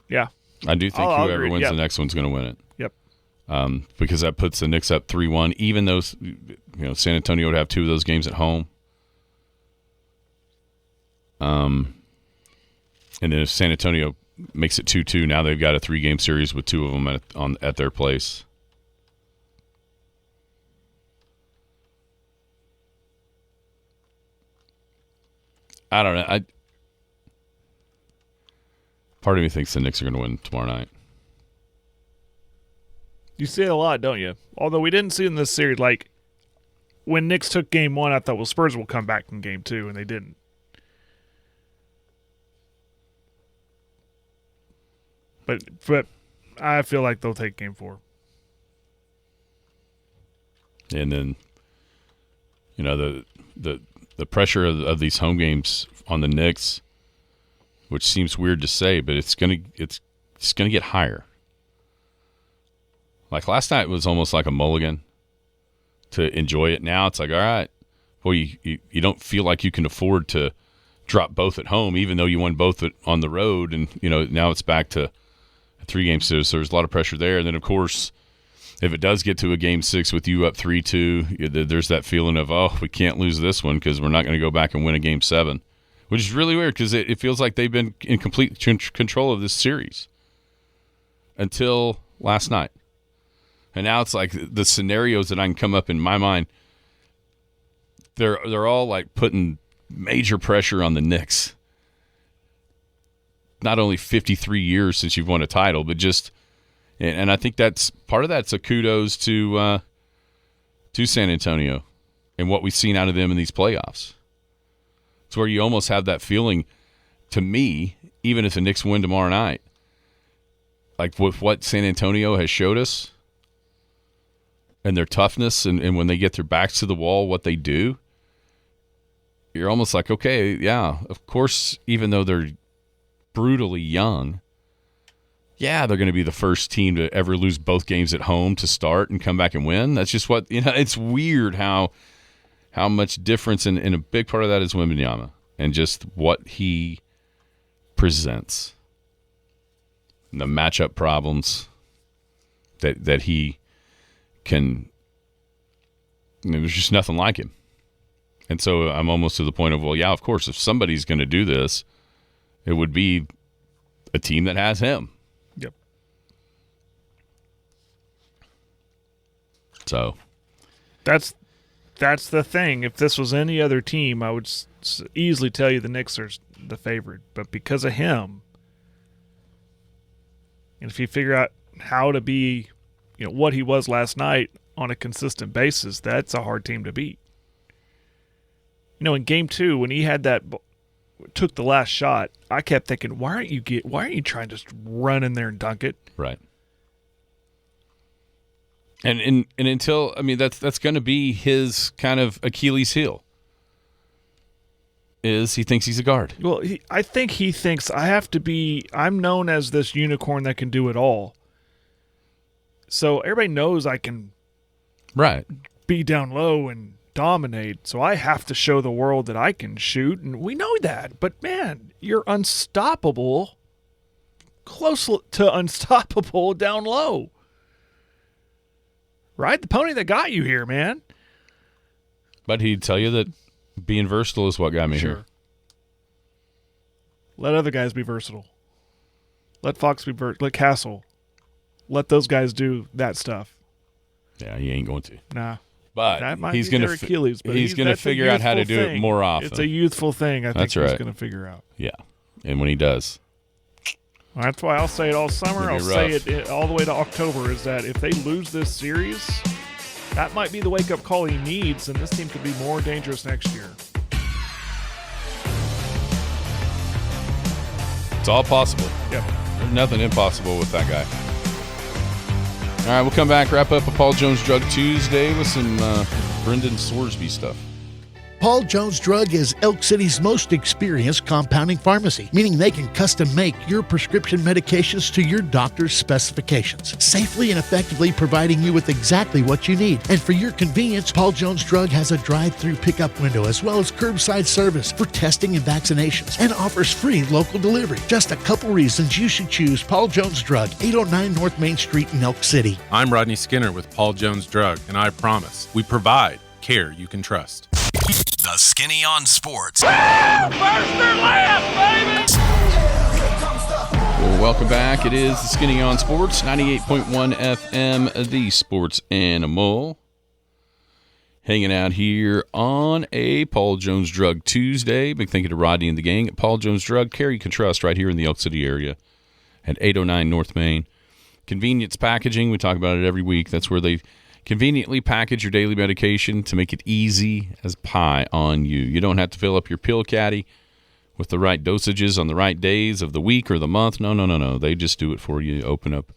Yeah. I do think whoever wins the next one's going to win it. Yep. Because that puts the Knicks up 3-1, even though San Antonio would have 2 of those games at home. And then if San Antonio makes it 2-2, now they've got a 3-game series with 2 of them at their place. I don't know. Part of me thinks the Knicks are going to win tomorrow night. You see it a lot, don't you? Although we didn't see it in this series. Like, when Knicks took Game 1, I thought, well, Spurs will come back in Game 2, and they didn't. But I feel like they'll take Game 4. And then, the pressure of these home games on the Knicks, which seems weird to say, but it's gonna get higher. Like last night was almost like a mulligan to enjoy it. Now it's like, all right, well, you don't feel like you can afford to drop both at home, even though you won both on the road. And, now it's back to a 3-game series. So there's a lot of pressure there. And then, of course, if it does get to a Game 6 with you up 3-2, there's that feeling of, oh, we can't lose this one because we're not going to go back and win a Game 7, which is really weird because it feels like they've been in complete control of this series until last night. And now it's like the scenarios that I can come up in my mind, they're all like putting major pressure on the Knicks. Not only 53 years since you've won a title, but just, and I think that's part of that's a kudos to San Antonio and what we've seen out of them in these playoffs. It's where you almost have that feeling, to me, even if the Knicks win tomorrow night, like with what San Antonio has showed us and their toughness and when they get their backs to the wall, what they do, you're almost like, okay, yeah, of course, even though they're brutally young, yeah, they're going to be the first team to ever lose both games at home to start and come back and win. That's just what, it's weird how much difference, and a big part of that is Wembanyama and just what he presents. And the matchup problems that he can, there's just nothing like him. And so I'm almost to the point of, well, yeah, of course, if somebody's going to do this, it would be a team that has him. Yep. So that's the thing. If this was any other team, I would easily tell you the Knicks are the favorite. But because of him, and if you figure out how to be, what he was last night on a consistent basis, that's a hard team to beat. In Game 2, when he had took the last shot, I kept thinking, why aren't you trying to just run in there and dunk it? Right. And until, that's going to be his kind of Achilles heel. Is he thinks he's a guard. Well, I think he thinks I'm known as this unicorn that can do it all. So everybody knows I can be down low and dominate, so I have to show the world that I can shoot, and we know that. But, man, you're unstoppable, close to unstoppable down low. Ride the pony that got you here, man. But he'd tell you that being versatile is what got me here. Let other guys be versatile. Let Fox be let Castle. Let those guys do that stuff. Yeah, he ain't going to. Nah. But he's going to he's going to figure out how to do it more often. It's a youthful thing I think he's going to figure out. Yeah. And when he does. Well, that's why I'll say it all summer. I'll say it all the way to October, is that if they lose this series, that might be the wake-up call he needs, and this team could be more dangerous next year. It's all possible. Yep. There's nothing impossible with that guy. All right, we'll come back, wrap up a Paul Jones Drug Tuesday with some Brendan Sorsby stuff. Paul Jones Drug is Elk City's most experienced compounding pharmacy, meaning they can custom make your prescription medications to your doctor's specifications, safely and effectively providing you with exactly what you need. And for your convenience, Paul Jones Drug has a drive-through pickup window as well as curbside service for testing and vaccinations, and offers free local delivery. Just a couple reasons you should choose Paul Jones Drug, 809 North Main Street in Elk City. I'm Rodney Skinner with Paul Jones Drug, and I promise we provide care you can trust. The Skinny on Sports. First and last, baby! Well, welcome back. It is the Skinny on Sports, 98.1 FM, the Sports Animal. Hanging out here on a Paul Jones Drug Tuesday. Big thank you to Rodney and the gang at Paul Jones Drug. Care you can trust right here in the Elk City area at 809 North Main. Convenience packaging, we talk about it every week. That's where they conveniently package your daily medication to make it easy as pie on you. You don't have to fill up your pill caddy with the right dosages on the right days of the week or the month. No. They just do it for you. Open up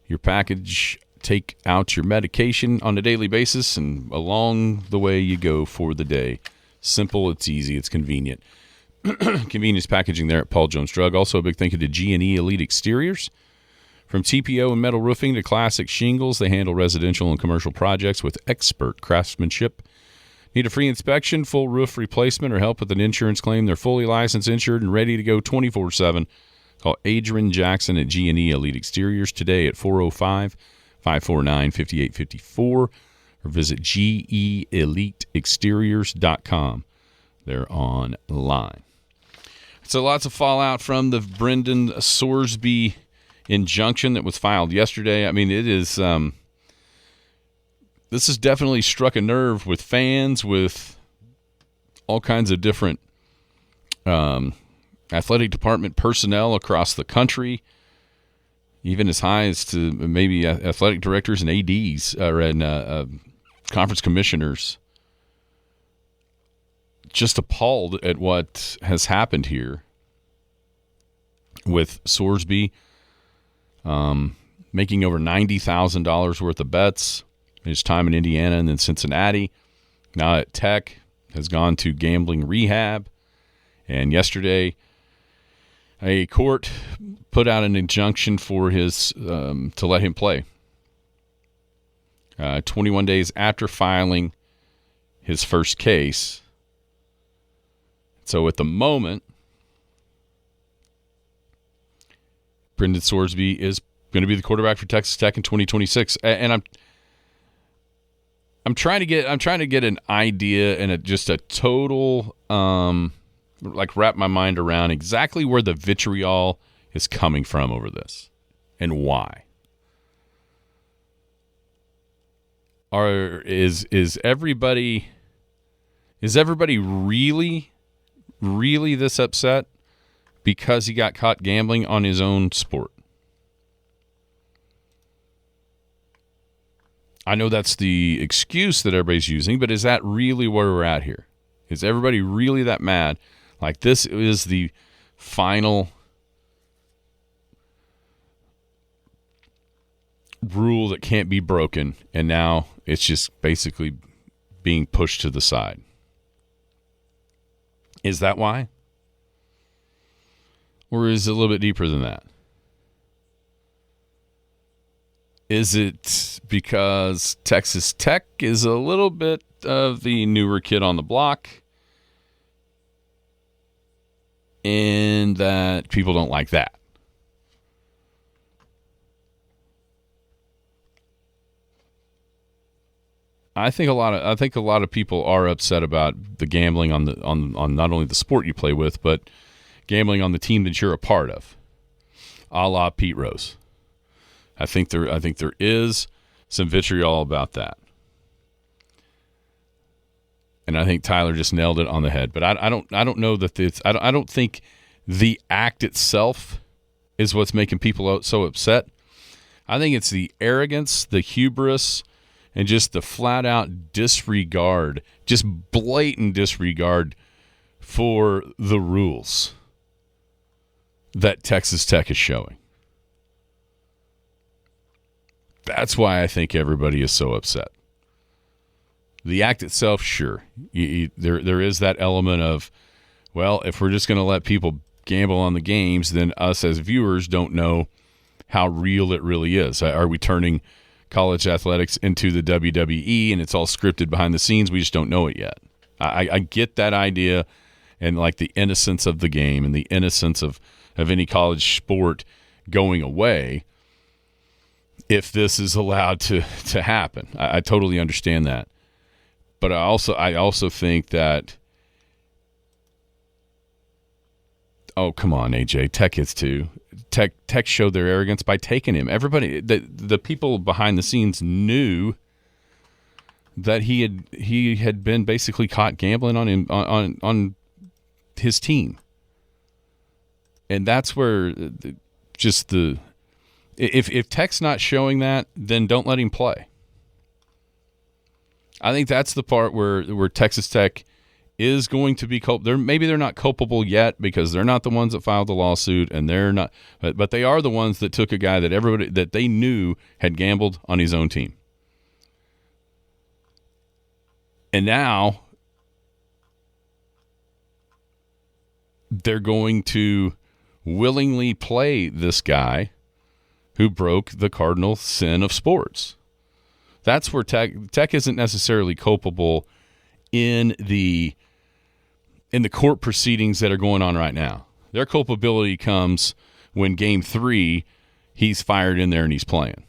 your package, take out your medication on a daily basis, and along the way you go for the day. Simple, it's easy, it's convenient. Convenience packaging there at Paul Jones Drug. Also a big thank you to G&E Elite Exteriors. From TPO and metal roofing to classic shingles, they handle residential and commercial projects with expert craftsmanship. Need a free inspection, full roof replacement, or help with an insurance claim? They're fully licensed, insured, and ready to go 24/7. Call Adrian Jackson at G&E Elite Exteriors today at 405-549-5854 or visit geeliteexteriors.com. They're online. So lots of fallout from the Brendan Sorsby injunction that was filed yesterday. I mean, it is this has definitely struck a nerve with fans, with all kinds of different athletic department personnel across the country, even as high as to maybe athletic directors and ADs and conference commissioners. Just appalled at what has happened here with Sorsby making over $90,000 worth of bets in his time in Indiana and then Cincinnati. Now at Tech, has gone to gambling rehab. And yesterday, a court put out an injunction for his to let him play. 21 days after filing his first case. So at the moment, Brendan Sorsby is going to be the quarterback for Texas Tech in 2026, and I'm trying to get an idea and just a total wrap my mind around exactly where the vitriol is coming from over this and why. Is everybody really this upset because he got caught gambling on his own sport? I know that's the excuse that everybody's using, but is that really where we're at here? Is everybody really that mad? Like, this is the final rule that can't be broken, and now it's just basically being pushed to the side. Is that why? Or is it a little bit deeper than that? Is it because Texas Tech is a little bit of the newer kid on the block and that people don't like that? I think a lot of people are upset about the gambling on not only the sport you play with, but gambling on the team that you're a part of, a la Pete Rose. I think there is some vitriol about that, and I think Tyler just nailed it on the head. But I don't know that it's I don't think the act itself is what's making people so upset. I think it's the arrogance, the hubris, and just the flat out disregard, just blatant disregard for the rules that Texas Tech is showing. That's why I think everybody is so upset. The act itself, sure. There is that element of, well, if we're just going to let people gamble on the games, then us as viewers don't know how real it really is. Are we turning college athletics into the WWE and it's all scripted behind the scenes? We just don't know it yet. I get that idea and like the innocence of the game and the innocence of any college sport going away if this is allowed to happen. I totally understand that. But I also think that, oh, come on, AJ, Tech is too. Tech showed their arrogance by taking him. Everybody, the people behind the scenes knew that he had been basically caught gambling on his team, and that's where if Tech's not showing that, then don't let him play. I think that's the part where Texas Tech is going to be culpable. Maybe they're not culpable yet because they're not the ones that filed the lawsuit, and they're not. But they are the ones that took a guy that they knew had gambled on his own team, and now they're going to willingly play this guy who broke the cardinal sin of sports. That's where Tech isn't necessarily culpable in the court proceedings that are going on right now. Their culpability comes when Game 3, he's fired in there and he's playing.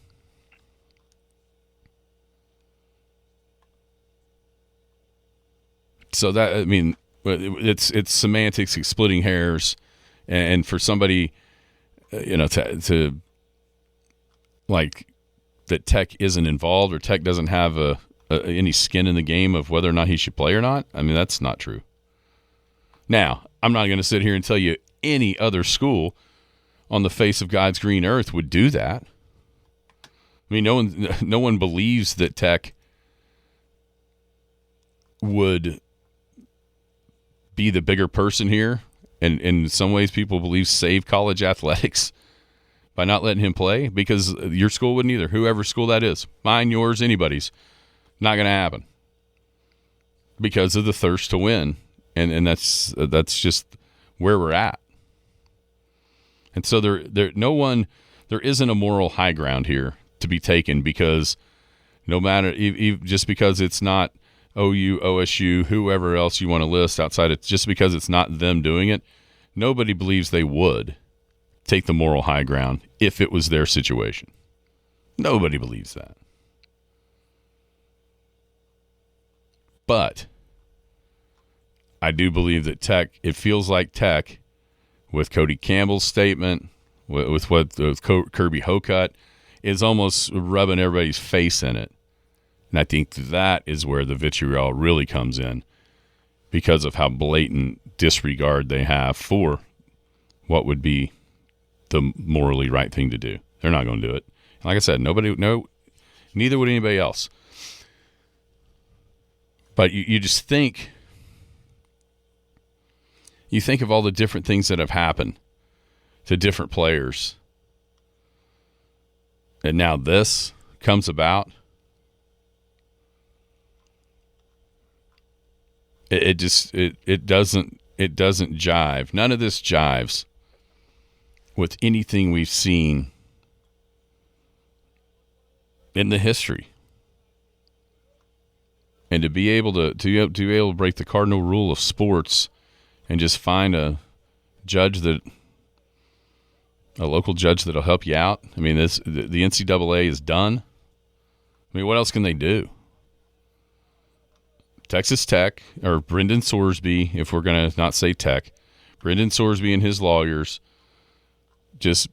So that, I mean, it's semantics, it's splitting hairs, and for somebody, to like that Tech isn't involved or Tech doesn't have any skin in the game of whether or not he should play or not? I mean, that's not true. Now, I'm not going to sit here and tell you any other school on the face of God's green earth would do that. I mean, no one believes that Tech would be the bigger person here, and in some ways people believe save college athletics by not letting him play, because your school wouldn't either. Whoever school that is, mine, yours, anybody's, not going to happen because of the thirst to win, and that's just where we're at. And so there isn't a moral high ground here to be taken, because no matter just because it's not OU, OSU, whoever else you want to list outside, it's just because it's not them doing it, nobody believes they would take the moral high ground if it was their situation. Nobody believes that. But I do believe that Tech, it feels like Tech, with Cody Campbell's statement, with Kirby Hocutt, is almost rubbing everybody's face in it. And I think that is where the vitriol really comes in, because of how blatant disregard they have for what would be the morally right thing to do. They're not going to do it. Like I said, neither would anybody else. But you just think, you think of all the different things that have happened to different players, and now this comes about. It doesn't jive. None of this jives with anything we've seen in the history. And to be able to break the cardinal rule of sports and just find a local judge that'll help you out. I mean, the NCAA is done. I mean, what else can they do? Texas Tech, or Brendan Sorsby, if we're going to not say Tech, Brendan Sorsby and his lawyers just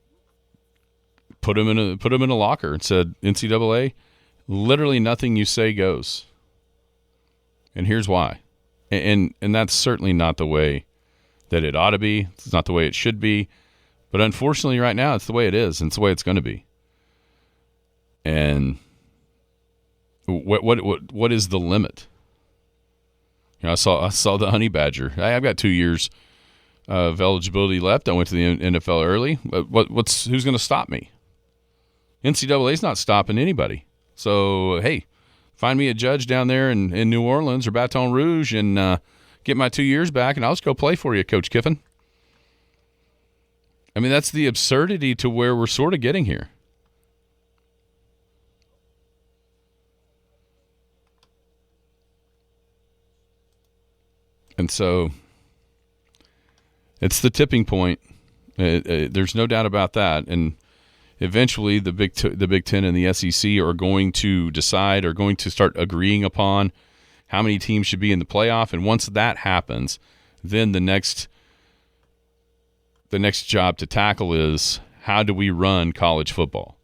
put him in a locker and said, NCAA, literally nothing you say goes. And here's why. And that's certainly not the way that it ought to be. It's not the way it should be. But unfortunately right now it's the way it is, and it's the way it's going to be. And what is the limit? You know, I saw the Honey Badger. I've got 2 years of eligibility left. I went to the NFL early. Who's going to stop me? NCAA's not stopping anybody. So, hey, find me a judge down there in New Orleans or Baton Rouge and get my 2 years back, and I'll just go play for you, Coach Kiffin. I mean, that's the absurdity to where we're sort of getting here. And so it's the tipping point. There's no doubt about that. And eventually the Big Ten and the SEC are going to decide, or going to start agreeing upon how many teams should be in the playoff. And once that happens, then the next job to tackle is, how do we run college football?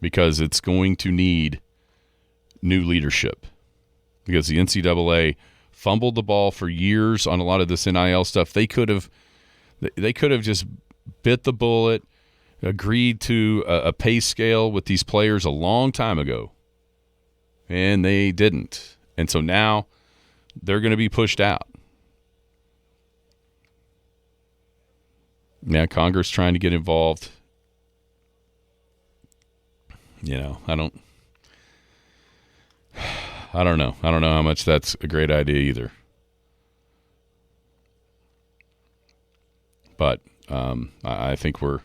Because it's going to need new leadership. Because the NCAA fumbled the ball for years on a lot of this NIL stuff. They could have just bit the bullet, agreed to a pay scale with these players a long time ago, and they didn't. And so now they're going to be pushed out. Now Congress trying to get involved. You know, I don't know. I don't know how much that's a great idea either. But I think we've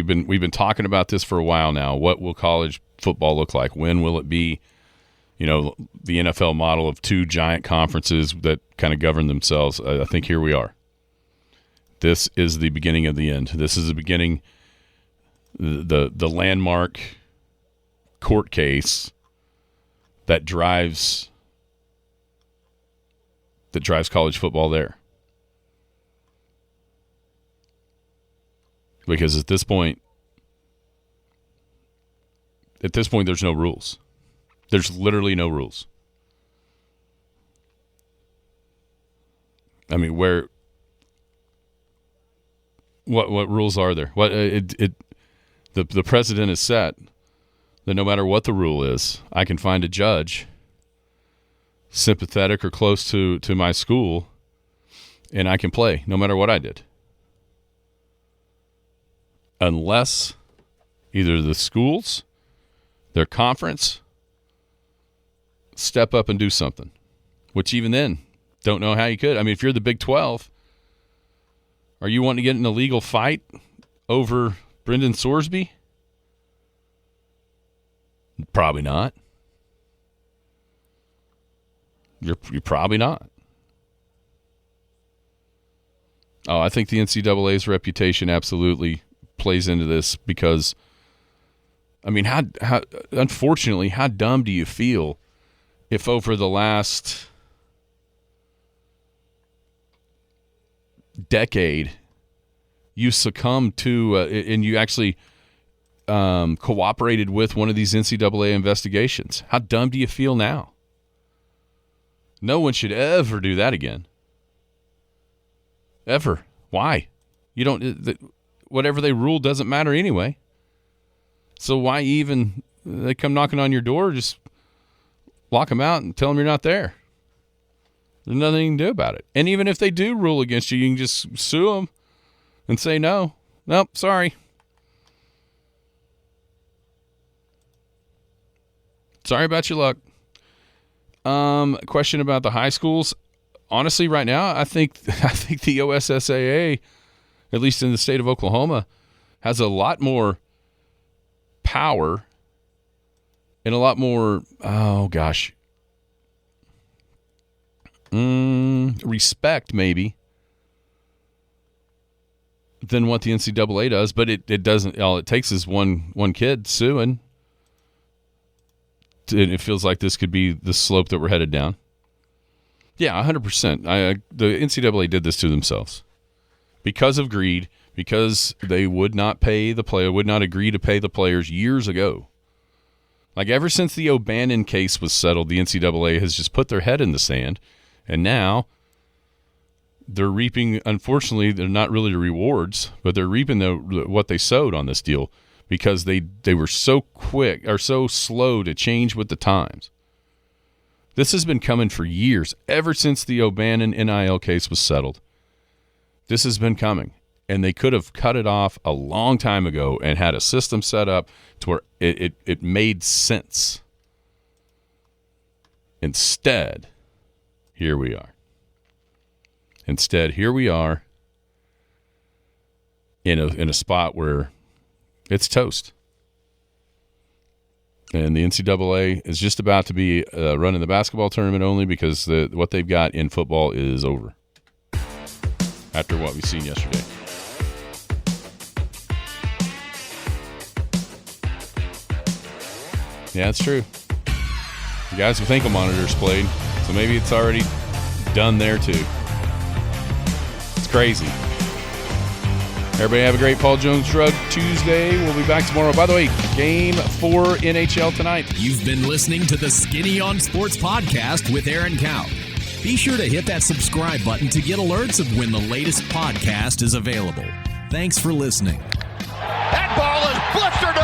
been talking about this for a while now. What will college football look like? When will it be, you know, the NFL model of two giant conferences that kind of govern themselves? I think here we are. This is the beginning of the end. This is the beginning, the landmark court case that drives college football there. Because at this point, at this point, there's no rules. There's literally no rules. I mean, what rules are there? The precedent is set that no matter what the rule is, I can find a judge sympathetic or close to my school, and I can play no matter what I did. Unless either the schools, their conference, step up and do something, which even then, don't know how you could. I mean, if you're the Big 12, are you wanting to get in a legal fight over Brendan Sorsby? Probably not. You're probably not. Oh, I think the NCAA's reputation absolutely plays into this because, I mean, unfortunately, how dumb do you feel if over the last decade you succumbed to and you actually cooperated with one of these NCAA investigations? How dumb do you feel now? No one should ever do that again. Ever. Why? You don't. Whatever they rule doesn't matter anyway. So why even they come knocking on your door? Just lock them out and tell them you're not there. There's nothing you can do about it. And even if they do rule against you, you can just sue them and say no. Nope, sorry. Sorry about your luck. Question about the high schools. Honestly, right now, I think the OSSAA, at least in the state of Oklahoma, has a lot more power and a lot more, respect maybe than what the NCAA does. But it doesn't. All it takes is one kid suing. It feels like this could be the slope that we're headed down. Yeah, 100%. The NCAA did this to themselves because of greed, because they would not pay the player, would not agree to pay the players years ago. Like ever since the O'Bannon case was settled, the NCAA has just put their head in the sand, and now they're reaping. Unfortunately, they're not really the rewards, but they're reaping what they sowed on this deal. Because they were so quick or so slow to change with the times. This has been coming for years, ever since the O'Bannon NIL case was settled. This has been coming, and they could have cut it off a long time ago and had a system set up to where it made sense. Instead, here we are. In a spot where it's toast. And the NCAA is just about to be running the basketball tournament only because what they've got in football is over after what we've seen yesterday. Yeah, it's true. The guys with ankle monitors played, so maybe it's already done there too. It's crazy. Everybody have a great Paul Jones Drug Tuesday. We'll be back tomorrow. By the way, Game 4 NHL tonight. You've been listening to the Skinny on Sports podcast with Aaron Cow. Be sure to hit that subscribe button to get alerts of when the latest podcast is available. Thanks for listening. That ball is blistered